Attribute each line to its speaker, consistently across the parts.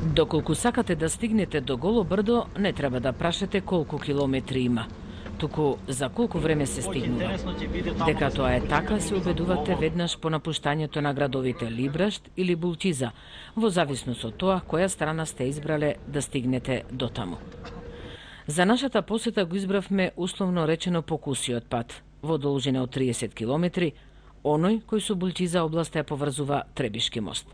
Speaker 1: Доколку сакате да стигнете до Голо брдо, не треба да прашате колку километри има, туку за колку време се стигнува. Дека тоа е така се убедувате веднаш по напуштањето на градовите Либрашт или Бултиза, во зависност од тоа која страна сте избрале да стигнете до таму. За нашата посета го избравме условно речено покусиот пат, во должина од 30 километри, оној кој со Бултиза областа ја поврзува Требишки мост.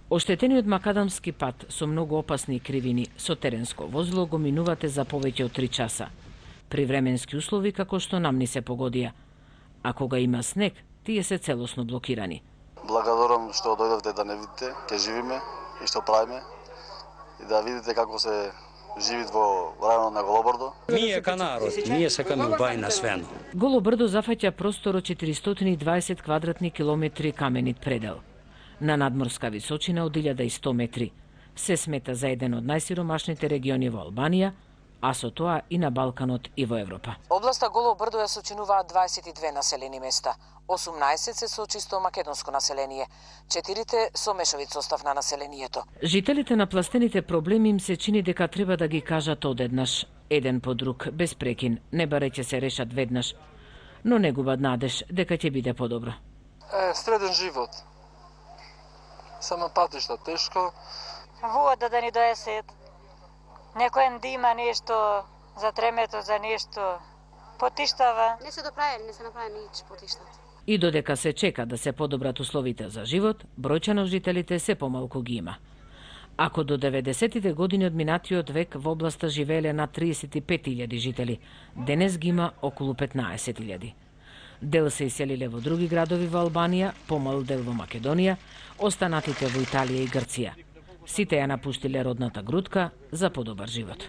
Speaker 1: Оштетениот макадамски пат со многу опасни кривини со теренско возило го минувате за повеќе од 3 часа, при временски услови како што нам ни се погодија, а кога има снег, тие се целосно блокирани.
Speaker 2: Благодарам што дојдовте да не видите, ќе живиме и што правиме и да видите како се живит во рајонот на Голобрдо.
Speaker 3: Ние ка народ, ние сакаме убајна свено.
Speaker 1: Голобрдо зафаќа простор од 420 квадратни километри каменит предел. На надморска височина од 1100 метри. Се смета за еден од најсиромашните региони во Албанија, а со тоа и на Балканот и во Европа.
Speaker 4: Областа Голо брдо ја сочинуваат 22 населени места. 18 се со чисто македонско население, 4 со мешовит состав на населението.
Speaker 1: Жителите на пластените проблеми им се чини дека треба да ги кажат одеднаш, еден по друг, без прекин, не бареќе се решат веднаш, но не губат надеж дека ќе биде подобро.
Speaker 5: Среден живот. Само патишта тешко.
Speaker 6: Вода да ни доесет. Некој да има нешто за тремето, за нешто. Потиштава.
Speaker 7: Не се доправили, не се направи нич потиштата.
Speaker 1: И додека се чека да се подобрат условите за живот, бројчано жителите се помалку ги има. Ако до 90-тите години од минатиот век во областа живееле над 35.000 жители, денес ги има околу 15.000. Дел се иселиле во други градови во Албанија, помал дел во Македонија, останатите во Италија и Грција. Сите ја напуштиле родната грудка за подобар живот.